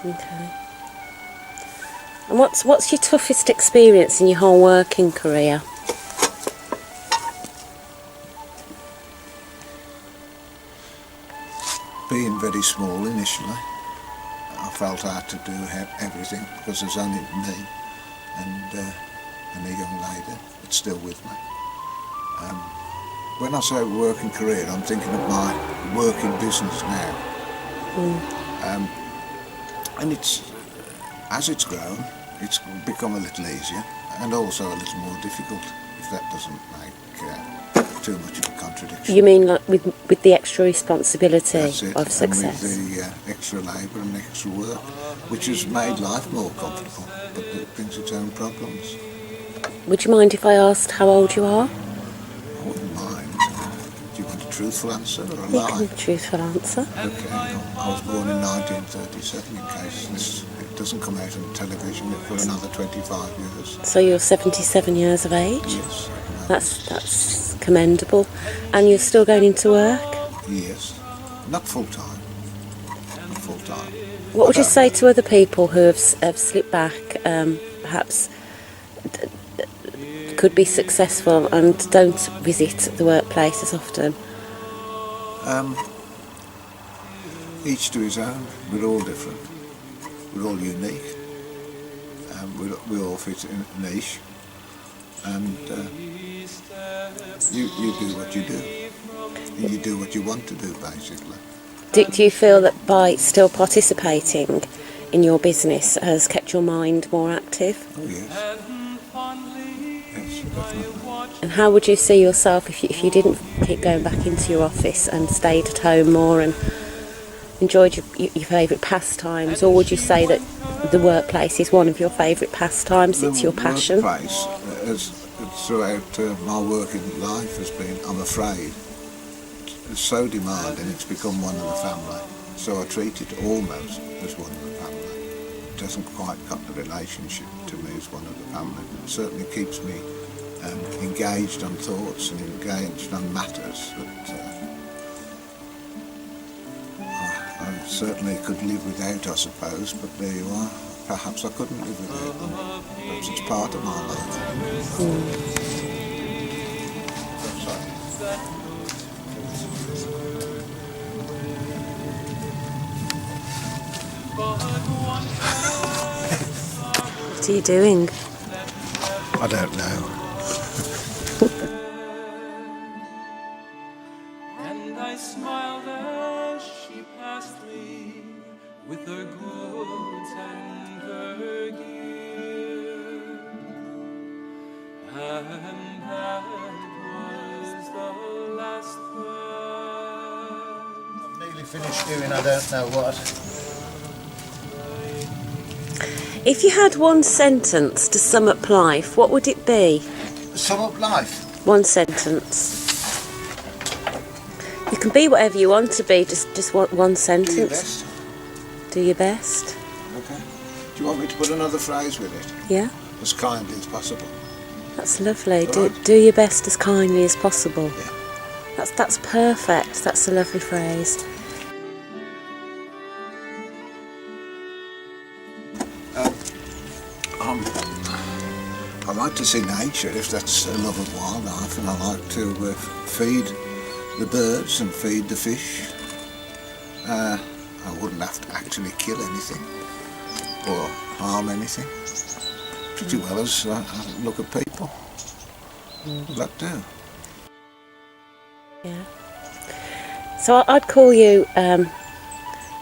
Okay. And what's your toughest experience in your whole working career? Being very small initially, I felt I had to do everything because there's only me and a young lady that's still with me. When I say working career, I'm thinking of my working business now. And as it's grown, it's become a little easier and also a little more difficult, if that doesn't make too much of a contradiction. You mean like with the extra responsibility of success? And with the extra labour and extra work, which has made life more comfortable, but it brings its own problems. Would you mind if I asked how old you are? I wouldn't mind. Do you want a truthful answer or a You lie? can truthful answer. Okay, I was born in 1937, in case it doesn't come out on television for another 25 years. So you're 77 years of age? Yes. That's commendable. And you're still going into work? Yes. Not full time. Not full time. What would you say to other people who have slipped back, perhaps could be successful and don't visit the workplace as often? Each to his own. We're all different. We're all unique. We all fit in a niche. And you do what you do. You do what you want to do, basically. Do you feel that by still participating in your business has kept your mind more active? Oh, yes. Yes, definitely. And how would you see yourself if you didn't keep going back into your office and stayed at home more and enjoyed your favourite pastimes? Or would you say that the workplace is one of your favourite pastimes, it's your passion? The workplace, throughout my working life, has been, I'm afraid, it's so demanding, it's become one of the family. So I treat it almost as one of the family. It doesn't quite got the relationship to me as one of the family. It certainly keeps me engaged on thoughts and engaged on matters that I certainly could live without, I suppose, but there you are. Perhaps I couldn't live without them. Perhaps it's part of my life. What are you doing? I don't know. And I smiled as she passed me with her goods and her gear, and that was the last word. I'm nearly finished doing I don't know what. If you had one sentence to sum up life, what would it be? Sum up life? One sentence. You can be whatever you want to be, just one sentence. Do your best. Do your best. Okay. Do you want me to put another phrase with it? Yeah. As kindly as possible. That's lovely. Right. Do your best as kindly as possible. Yeah. That's perfect. That's a lovely phrase. I like to see nature, if that's a love of wildlife, and I like to feed the birds and feed the fish. I wouldn't have to actually kill anything or harm anything. Pretty well as I look at people. That do. Yeah. So I'd call you an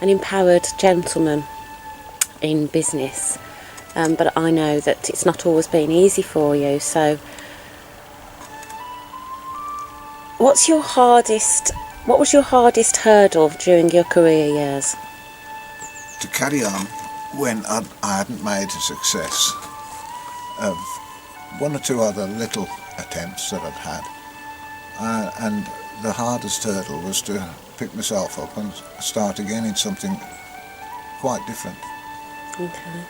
empowered gentleman in business. But I know that it's not always been easy for you, so what was your hardest hurdle during your career years? To carry on when I hadn't made a success of one or two other little attempts that I'd had, and the hardest hurdle was to pick myself up and start again in something quite different. Okay.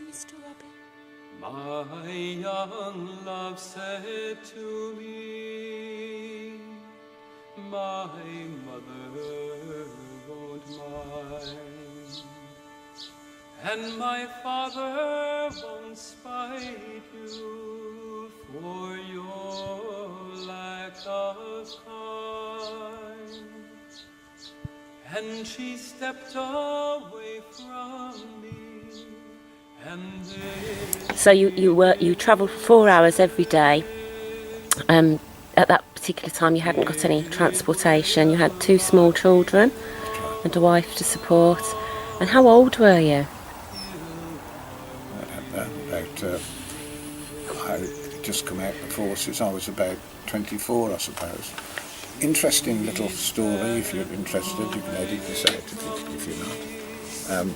Mr. Robin. My young love said to me, my mother won't mind, and my father won't spite you for your lack of kind. And she stepped away from me, and So you travelled 4 hours every day. At that particular time, you hadn't got any transportation. You had 2 small children and a wife to support. And how old were you? I just come out of the forces. I was about 24, I suppose. Interesting little story. If you're interested, you can edit this out if you're not.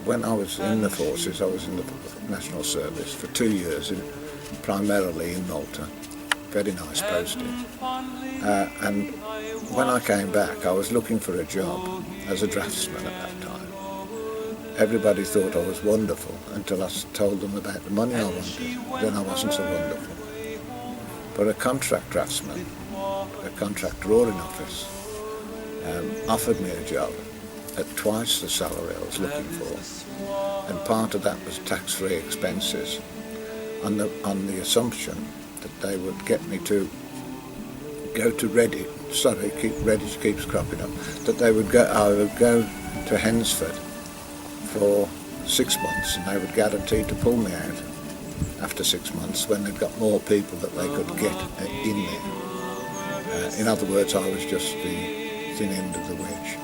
When I was in the forces, I was in the National Service for 2 years, primarily in Malta. Very nice posting. And when I came back, I was looking for a job as a draftsman at that time. Everybody thought I was wonderful until I told them about the money I wanted. Then I wasn't so wonderful. But a contract draftsman, a contract drawing office, offered me a job at twice the salary I was looking for, and part of that was tax-free expenses, on the assumption that they would get me to go to Redditch. Sorry, Redditch keeps cropping up. I would go to Hensford for 6 months, and they would guarantee to pull me out after 6 months when they'd got more people that they could get in there. In other words, I was just the thin end of the wedge.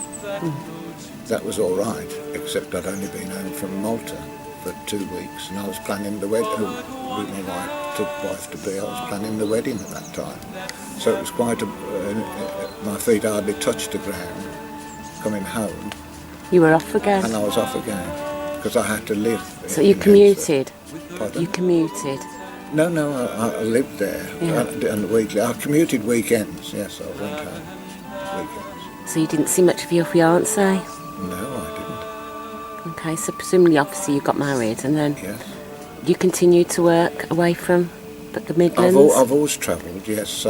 That was all right, except I'd only been home from Malta for 2 weeks, and I was planning the wedding with my wife-to-be. I was planning the wedding at that time, so it was quite my feet hardly touched the ground coming home. You were off again. And I was off again because I had to live. So you commuted. Pardon? You commuted. No, I lived there and weekly. I commuted weekends. Yes, I went home weekends. So you didn't see much of your fiancée? No, I didn't. Okay, so presumably, obviously, you got married, and then Yes. you continued to work away from the Midlands. I've always travelled. Yes,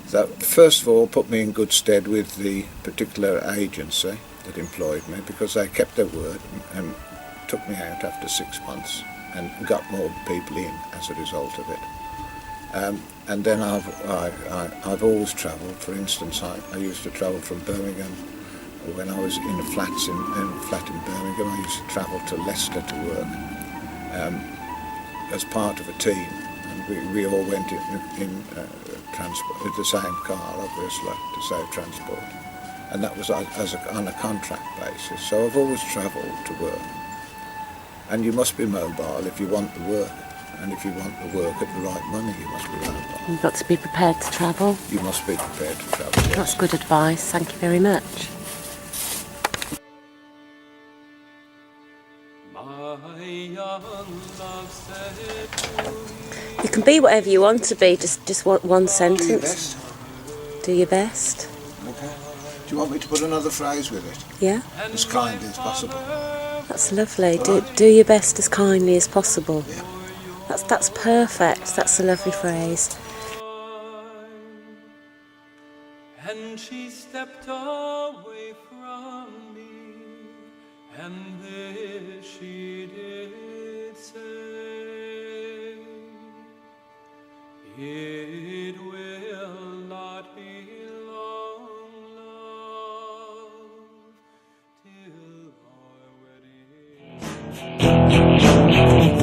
that first of all put me in good stead with the particular agency that employed me, because they kept their word and took me out after 6 months and got more people in as a result of it. And then I've always travelled. For instance, I used to travel from Birmingham. When I was in a flat in Birmingham, I used to travel to Leicester to work as part of a team. And we all went in transport with the same car, obviously, to save transport. And that was on a contract basis. So I've always travelled to work. And you must be mobile if you want the work. And if you want the work at the right money, you must be mobile. You've got to be prepared to travel. You must be prepared to travel, yes. That's good advice. Thank you very much. my young love said to me, You can be whatever you want to be. Just one Do your sentence. best. Do your best. Okay. Do you want me to put another phrase with it? Yeah, As kindly as possible. that's lovely. Do your best as kindly as possible. Yeah. That's perfect. That's a lovely phrase. and she stepped away from me, and this she did say, it will not be long, love, till our wedding.